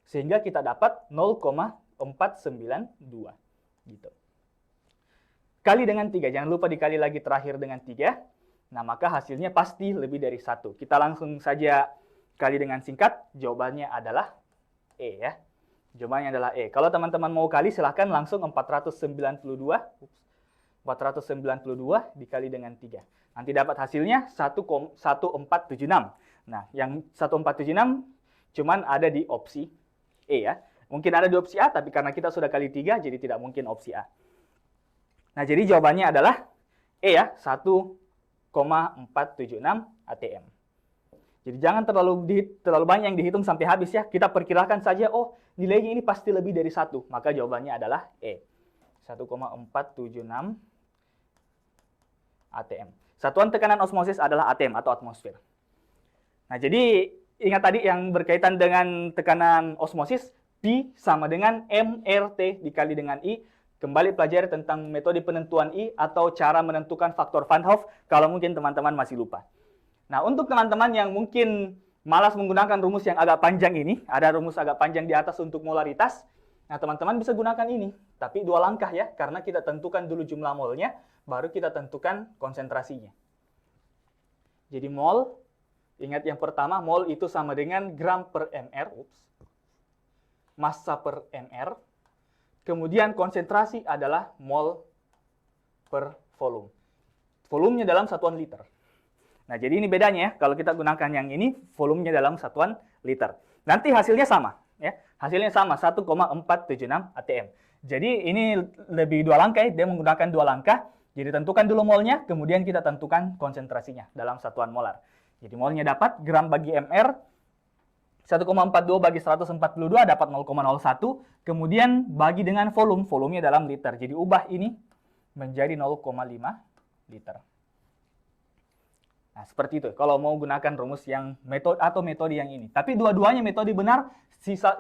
Speaker 1: sehingga kita dapat 0,492 gitu. Kali dengan 3, jangan lupa dikali lagi terakhir dengan 3. Nah, maka hasilnya pasti lebih dari 1. Kita langsung saja kali dengan singkat, jawabannya adalah E ya. Jawabannya adalah E. Kalau teman-teman mau kali silahkan langsung 492 dikali dengan 3. Nanti dapat hasilnya 1476. Nah, yang 1476 cuman ada di opsi E ya. Mungkin ada di opsi A, tapi karena kita sudah kali 3, jadi tidak mungkin opsi A. Nah, jadi jawabannya adalah E ya, 1,476 ATM. Jadi jangan terlalu banyak yang dihitung sampai habis ya. Kita perkirakan saja, oh nilainya ini pasti lebih dari 1. Maka jawabannya adalah E. 1,476 ATM. Satuan tekanan osmosis adalah ATM atau atmosfer. Nah, jadi ingat tadi yang berkaitan dengan tekanan osmosis, P sama dengan MRT dikali dengan I. Kembali pelajari tentang metode penentuan I atau cara menentukan faktor Van Hoff kalau mungkin teman-teman masih lupa. Nah, untuk teman-teman yang mungkin malas menggunakan rumus yang agak panjang ini, ada rumus agak panjang di atas untuk molaritas. Nah, teman-teman bisa gunakan ini, tapi 2 langkah ya, karena kita tentukan dulu jumlah molnya, baru kita tentukan konsentrasinya. Jadi mol, ingat yang pertama, mol itu sama dengan gram per mr, massa per mr. Kemudian konsentrasi adalah mol per volume. Volumenya dalam satuan liter. Nah, jadi ini bedanya ya, kalau kita gunakan yang ini, volumenya dalam satuan liter. Nanti hasilnya sama. Ya, hasilnya sama 1,476 ATM. Jadi ini lebih 2 langkah ya, dia menggunakan 2 langkah. Jadi tentukan dulu molnya, kemudian kita tentukan konsentrasinya dalam satuan molar. Jadi molnya dapat gram bagi mr, 1,42 bagi 142 dapat 0,01, kemudian bagi dengan volume, volumenya dalam liter. Jadi ubah ini menjadi 0,5 liter. Nah, seperti itu. Kalau mau gunakan rumus yang metode yang ini. Tapi dua-duanya metode benar,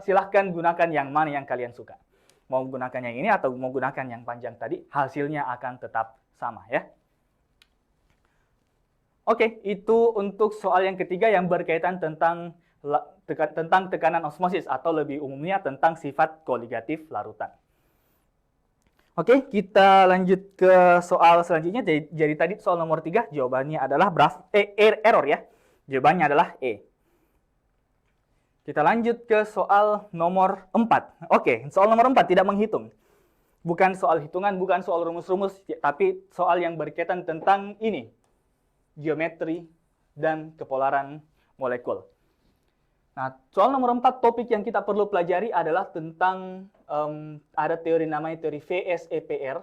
Speaker 1: silahkan gunakan yang mana yang kalian suka. Mau gunakan yang ini atau mau gunakan yang panjang tadi, hasilnya akan tetap sama ya. Oke, itu untuk soal yang ketiga yang berkaitan tentang tekanan osmosis atau lebih umumnya tentang sifat koligatif larutan. Oke, kita lanjut ke soal selanjutnya. Jadi tadi soal nomor 3, jawabannya adalah error ya. Jawabannya adalah E. Kita lanjut ke soal nomor 4. Oke, soal nomor 4 tidak menghitung. Bukan soal hitungan, bukan soal rumus-rumus, tapi soal yang berkaitan tentang ini. Geometri dan kepolaran molekul. Nah, soal nomor 4, topik yang kita perlu pelajari adalah tentang ada teori namanya teori VSEPR.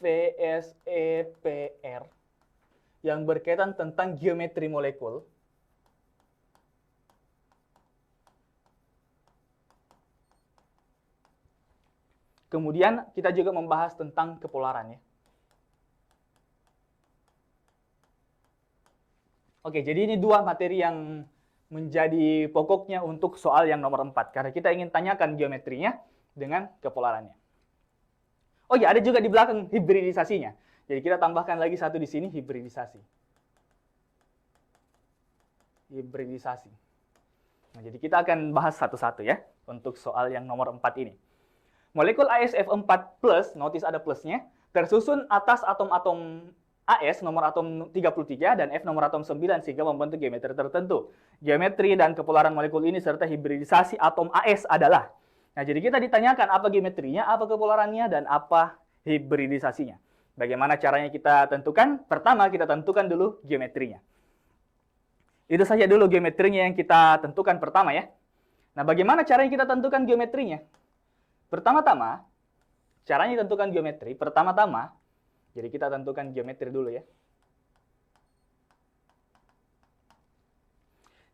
Speaker 1: VSEPR yang berkaitan tentang geometri molekul. Kemudian kita juga membahas tentang kepolaran ya. Oke, jadi ini 2 materi yang menjadi pokoknya untuk soal yang nomor 4. Karena kita ingin tanyakan geometrinya dengan kepolarannya. Oh ya, ada juga di belakang hibridisasinya. Jadi kita tambahkan lagi satu di sini, hibridisasi. Hibridisasi. Nah, jadi kita akan bahas satu-satu ya, untuk soal yang nomor 4 ini. Molekul AsF4+, notice ada plusnya, tersusun atas atom-atom AS nomor atom 33 dan F nomor atom 9 sehingga membentuk geometri tertentu. Geometri dan kepolaran molekul ini serta hibridisasi atom AS adalah. Nah, jadi kita ditanyakan apa geometrinya, apa kepolarannya, dan apa hibridisasinya. Bagaimana caranya kita tentukan? Pertama, kita tentukan dulu geometrinya. Itu saja dulu geometrinya yang kita tentukan pertama ya. Nah, bagaimana caranya kita tentukan geometrinya? Pertama-tama, caranya tentukan geometri, pertama-tama, jadi kita tentukan geometri dulu ya.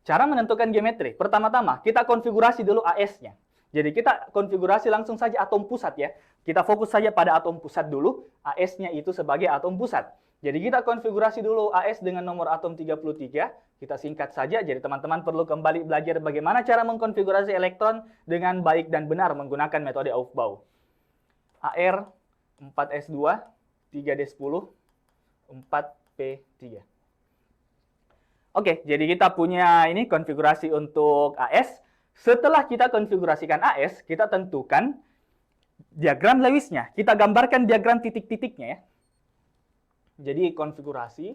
Speaker 1: Cara menentukan geometri, pertama-tama kita konfigurasi dulu AS-nya. Jadi kita konfigurasi langsung saja atom pusat ya. Kita fokus saja pada atom pusat dulu, AS-nya itu sebagai atom pusat. Jadi kita konfigurasi dulu AS dengan nomor atom 33, kita singkat saja. Jadi teman-teman perlu kembali belajar bagaimana cara mengkonfigurasi elektron dengan baik dan benar menggunakan metode Aufbau. AR 4S2 3D10, 4P3. Oke, jadi kita punya ini konfigurasi untuk AS. Setelah kita konfigurasikan AS, kita tentukan diagram Lewis-nya. Kita gambarkan diagram titik-titiknya ya. Jadi konfigurasi,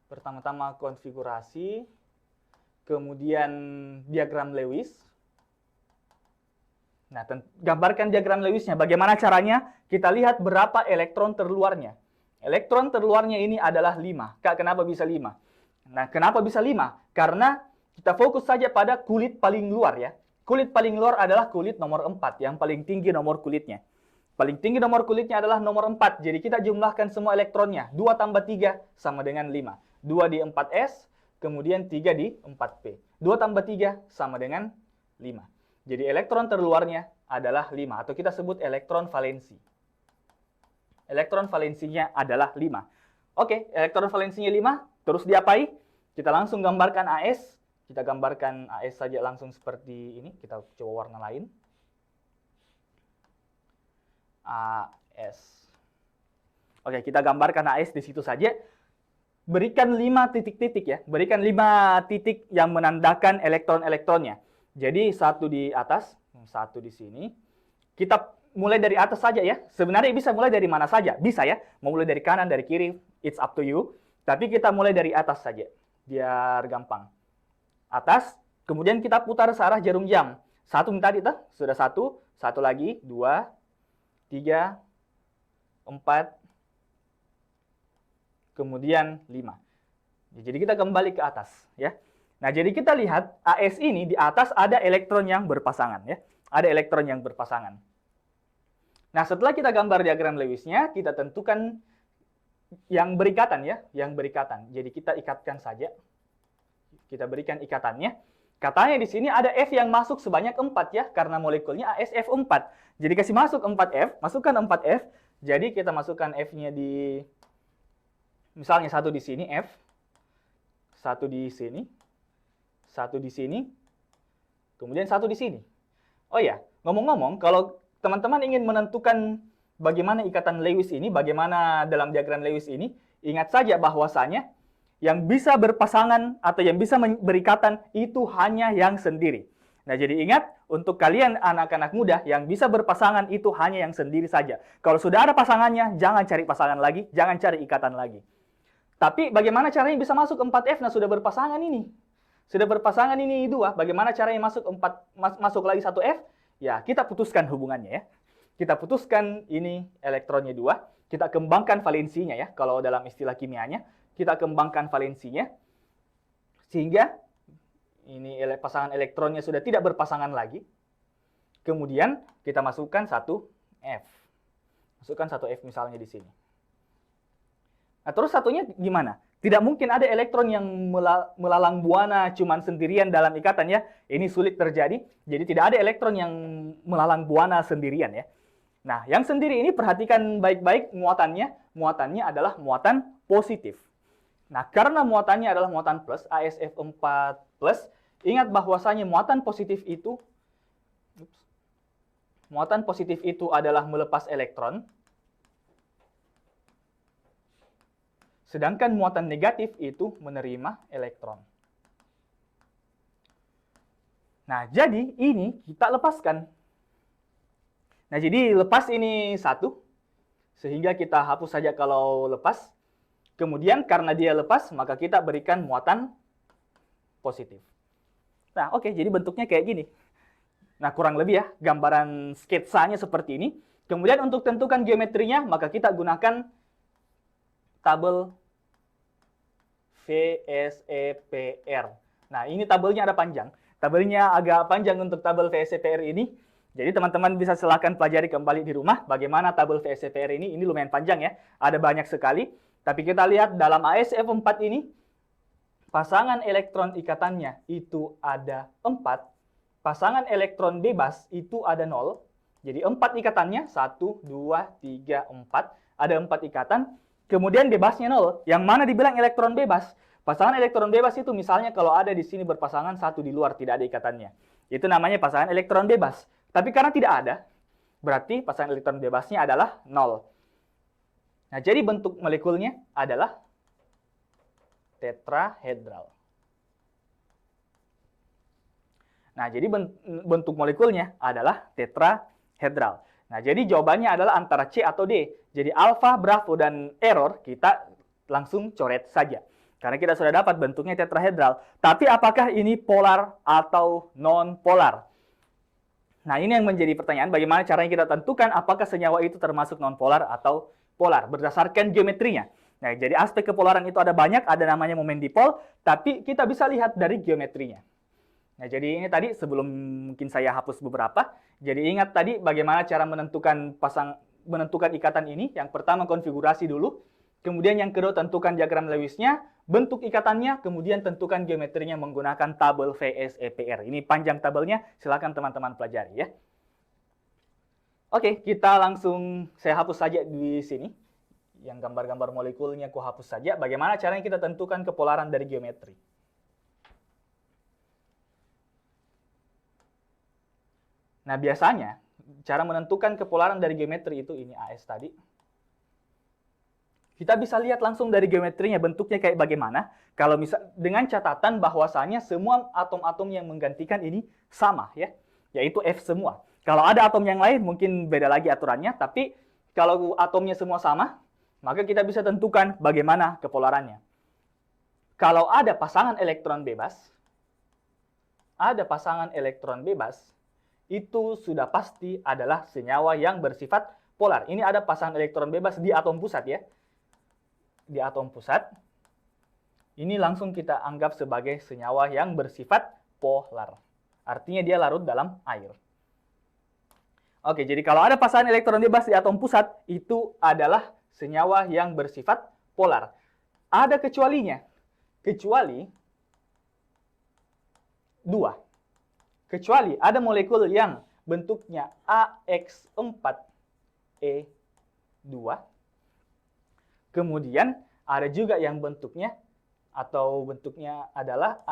Speaker 1: pertama-tama konfigurasi, kemudian diagram Lewis. Nah, gambarkan diagram Lewis-nya. Bagaimana caranya? Kita lihat berapa elektron terluarnya. Elektron terluarnya ini adalah 5. Kak, kenapa bisa 5? Nah, kenapa bisa 5? Karena kita fokus saja pada kulit paling luar ya. Kulit paling luar adalah kulit nomor 4, yang paling tinggi nomor kulitnya. Paling tinggi nomor kulitnya adalah nomor 4. Jadi kita jumlahkan semua elektronnya. 2 tambah 3 sama dengan 5. 2 di 4S, kemudian 3 di 4P. 2 tambah 3 sama dengan 5. Jadi elektron terluarnya adalah 5, atau kita sebut elektron valensi. Elektron valensinya adalah 5. Oke, elektron valensinya 5, terus diapai? Kita langsung gambarkan AS. Kita gambarkan AS saja langsung seperti ini. Kita coba warna lain. AS. Oke, kita gambarkan AS di situ saja. Berikan 5 titik-titik ya. Berikan 5 titik yang menandakan elektron-elektronnya. Jadi satu di atas, satu di sini. Kita mulai dari atas saja ya. Sebenarnya bisa mulai dari mana saja. Bisa ya. Mau mulai dari kanan, dari kiri. It's up to you. Tapi kita mulai dari atas saja. Biar gampang. Atas. Kemudian kita putar searah jarum jam. Satu tadi tuh. Sudah satu. Satu lagi. 2. 3. 4. Kemudian 5. Jadi kita kembali ke atas ya. Nah, jadi kita lihat AS ini di atas ada elektron yang berpasangan ya. Ada elektron yang berpasangan. Nah, setelah kita gambar diagram Lewis-nya, kita tentukan yang berikatan ya, yang berikatan. Jadi kita ikatkan saja. Kita berikan ikatannya. Katanya di sini ada F yang masuk sebanyak 4 ya, karena molekulnya AsF4. Jadi kasih masuk 4F, masukkan 4F. Jadi kita masukkan F-nya di, misalnya satu di sini F, satu di sini, satu di sini, kemudian satu di sini. Oh ya, ngomong-ngomong, kalau teman-teman ingin menentukan bagaimana ikatan Lewis ini, bagaimana dalam diagram Lewis ini, ingat saja bahwasanya yang bisa berpasangan atau yang bisa berikatan itu hanya yang sendiri. Nah, jadi ingat, untuk kalian anak-anak muda, yang bisa berpasangan itu hanya yang sendiri saja. Kalau sudah ada pasangannya, jangan cari pasangan lagi, jangan cari ikatan lagi. Tapi bagaimana caranya bisa masuk 4F? Nah, sudah berpasangan ini. Sudah berpasangan ini 2, bagaimana caranya masuk lagi 1F? Ya, kita putuskan hubungannya ya. Kita putuskan ini elektronnya 2, kita kembangkan valensinya ya, kalau dalam istilah kimianya, kita kembangkan valensinya, sehingga ini pasangan elektronnya sudah tidak berpasangan lagi. Kemudian kita masukkan 1F. Masukkan 1F misalnya di sini. Nah, terus satunya gimana? Tidak mungkin ada elektron yang melalang buana cuman sendirian dalam ikatan ya. Ini sulit terjadi. Jadi tidak ada elektron yang melalang buana sendirian ya. Nah, yang sendiri ini perhatikan baik-baik muatannya. Muatannya adalah muatan positif. Nah, karena muatannya adalah muatan plus, AsF4+, ingat bahwasanya muatan positif itu adalah melepas elektron. Sedangkan muatan negatif itu menerima elektron. Nah, jadi ini kita lepaskan. Nah, jadi lepas ini 1. Sehingga kita hapus saja kalau lepas. Kemudian karena dia lepas, maka kita berikan muatan positif. Nah, oke, jadi bentuknya kayak gini. Nah, kurang lebih ya, gambaran sketsanya seperti ini. Kemudian untuk tentukan geometrinya, maka kita gunakan tabel VSEPR. Nah, ini tabelnya ada panjang. Tabelnya agak panjang untuk tabel VSEPR ini. Jadi teman-teman bisa silakan pelajari kembali di rumah bagaimana tabel VSEPR ini. Ini lumayan panjang ya, ada banyak sekali. Tapi kita lihat dalam ASF4 ini, pasangan elektron ikatannya itu ada 4, pasangan elektron bebas itu ada 0. Jadi 4 ikatannya, 1, 2, 3, 4. Ada 4 ikatan, kemudian bebasnya 0. Yang mana dibilang elektron bebas? Pasangan elektron bebas itu misalnya kalau ada di sini berpasangan, 1 di luar, tidak ada ikatannya. Itu namanya pasangan elektron bebas. Tapi karena tidak ada, berarti pasangan elektron bebasnya adalah 0. Nah, jadi bentuk molekulnya adalah tetrahedral. Nah, jadi bentuk molekulnya adalah tetrahedral. Nah, jadi jawabannya adalah antara C atau D. Jadi alfa, bravo, dan error kita langsung coret saja. Karena kita sudah dapat bentuknya tetrahedral. Tapi apakah ini polar atau non-polar? Nah, ini yang menjadi pertanyaan, bagaimana caranya kita tentukan apakah senyawa itu termasuk non-polar atau polar berdasarkan geometrinya. Nah, jadi aspek kepolaran itu ada banyak, ada namanya momen dipol, tapi kita bisa lihat dari geometrinya. Nah, jadi ini tadi sebelum mungkin saya hapus beberapa. Jadi ingat tadi bagaimana cara menentukan ikatan ini. Yang pertama konfigurasi dulu, kemudian yang kedua tentukan diagram Lewisnya, bentuk ikatannya, kemudian tentukan geometrinya menggunakan tabel VSEPR. Ini panjang tabelnya, silakan teman-teman pelajari ya. Oke, kita langsung, saya hapus saja di sini. Yang gambar-gambar molekulnya aku hapus saja. Bagaimana caranya kita tentukan kepolaran dari geometri. Nah, biasanya cara menentukan kepolaran dari geometri itu ini AS tadi. Kita bisa lihat langsung dari geometrinya bentuknya kayak bagaimana. Kalau misal dengan catatan bahwasanya semua atom-atom yang menggantikan ini sama ya, yaitu F semua. Kalau ada atom yang lain mungkin beda lagi aturannya, tapi kalau atomnya semua sama, maka kita bisa tentukan bagaimana kepolarannya. Kalau ada pasangan elektron bebas, itu sudah pasti adalah senyawa yang bersifat polar. Ini ada pasangan elektron bebas di atom pusat ya. Di atom pusat, ini langsung kita anggap sebagai senyawa yang bersifat polar. Artinya dia larut dalam air. Oke, jadi kalau ada pasangan elektron bebas di atom pusat, itu adalah senyawa yang bersifat polar. Ada kecualinya. Kecuali ada molekul yang bentuknya AX4E2. Kemudian ada juga yang bentuknya adalah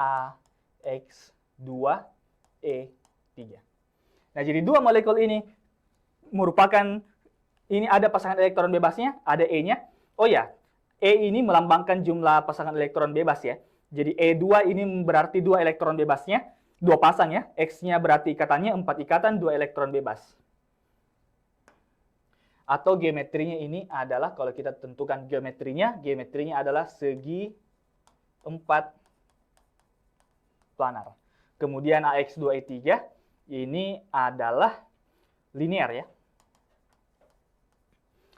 Speaker 1: AX2E3. Nah, jadi dua molekul ini merupakan, ini ada pasangan elektron bebasnya, ada E-nya. Oh ya, E ini melambangkan jumlah pasangan elektron bebas ya. Jadi E2 ini berarti 2 elektron bebasnya, 2 pasang ya. X-nya berarti ikatannya 4 ikatan, 2 elektron bebas. Atau geometrinya ini adalah, kalau kita tentukan geometrinya adalah segi 4 planar. Kemudian AX2E3 ini adalah linear ya.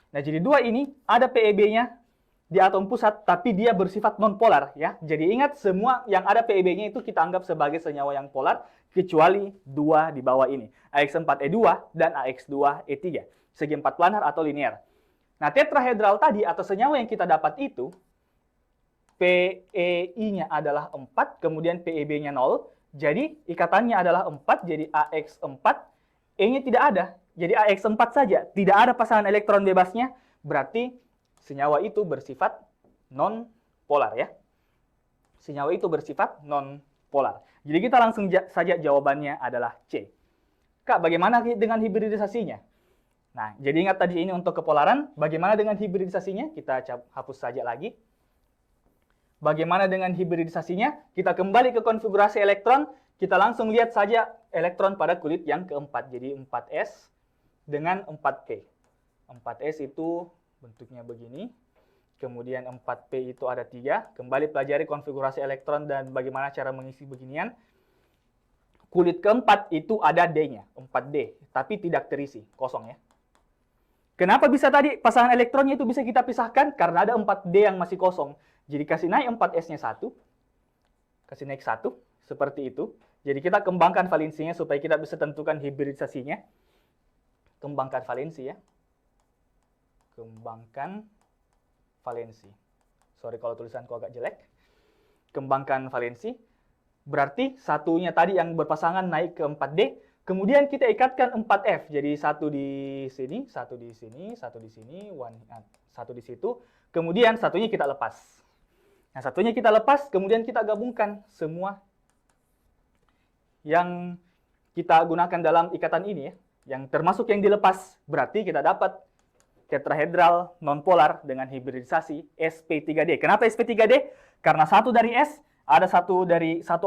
Speaker 1: Nah, jadi dua ini ada PEB-nya di atom pusat, tapi dia bersifat non-polar ya. Jadi ingat, semua yang ada PEB-nya itu kita anggap sebagai senyawa yang polar, kecuali dua di bawah ini, AX4E2 dan AX2E3, segi 4 planar atau linear. Nah, tetrahedral tadi atau senyawa yang kita dapat itu, PEI-nya adalah 4, kemudian PEB-nya 0, jadi ikatannya adalah 4, jadi AX4, E-nya tidak ada, jadi AX4 saja, tidak ada pasangan elektron bebasnya, berarti senyawa itu bersifat non-polar ya. Senyawa itu bersifat non-polar. Jadi kita langsung saja jawabannya adalah C. Kak, bagaimana dengan hibridisasinya? Nah, jadi ingat tadi ini untuk kepolaran, bagaimana dengan hibridisasinya? Kita hapus saja lagi. Bagaimana dengan hibridisasinya? Kita kembali ke konfigurasi elektron, kita langsung lihat saja elektron pada kulit yang keempat. Jadi 4s dengan 4p. 4s itu bentuknya begini. Kemudian 4P itu ada 3. Kembali pelajari konfigurasi elektron dan bagaimana cara mengisi beginian. Kulit keempat itu ada D-nya, 4D, tapi tidak terisi, kosong ya. Kenapa bisa tadi pasangan elektronnya itu bisa kita pisahkan? Karena ada 4D yang masih kosong. Jadi kasih naik 4S-nya 1, kasih naik 1, seperti itu. Jadi kita kembangkan valensinya supaya kita bisa tentukan hibridisasinya. Kembangkan valensi ya. Kembangkan valensi. Sorry kalau tulisanku agak jelek. Kembangkan valensi. Berarti satunya tadi yang berpasangan naik ke 4D. Kemudian kita ikatkan 4F. Jadi satu di sini, satu di sini, satu di sini, satu di situ. Kemudian satunya kita lepas. Nah, satunya kita lepas, kemudian kita gabungkan semua yang kita gunakan dalam ikatan ini ya. Yang termasuk yang dilepas. Berarti kita dapat tetrahedral nonpolar dengan hibridisasi sp3d. Kenapa sp3d? Karena satu dari S, ada satu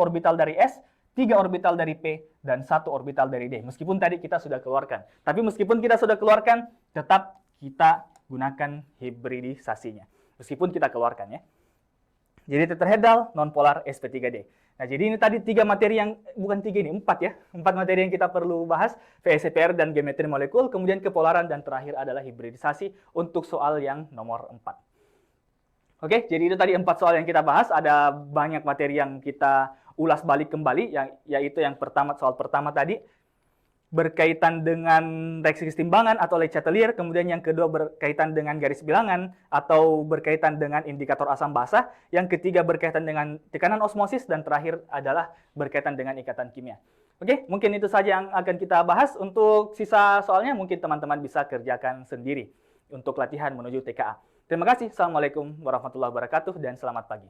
Speaker 1: orbital dari S, 3 orbital dari P, dan 1 orbital dari D. Meskipun tadi kita sudah keluarkan. Tapi meskipun kita sudah keluarkan, tetap kita gunakan hibridisasinya. Meskipun kita keluarkan ya. Jadi tetrahedral nonpolar sp3d. Nah, jadi ini tadi 3 materi yang, bukan 3 ini, 4 ya. 4 materi yang kita perlu bahas, VSEPR dan geometri molekul, kemudian kepolaran, dan terakhir adalah hibridisasi untuk soal yang nomor 4. Oke, jadi itu tadi 4 soal yang kita bahas. Ada banyak materi yang kita ulas balik kembali, yaitu yang pertama, soal pertama tadi, berkaitan dengan reaksi kesetimbangan atau Le Chatelier, kemudian yang kedua berkaitan dengan garis bilangan atau berkaitan dengan indikator asam basa, yang ketiga berkaitan dengan tekanan osmosis, dan terakhir adalah berkaitan dengan ikatan kimia. Oke, mungkin itu saja yang akan kita bahas. Untuk sisa soalnya mungkin teman-teman bisa kerjakan sendiri untuk latihan menuju TKA. Terima kasih. Assalamualaikum warahmatullahi wabarakatuh dan selamat pagi.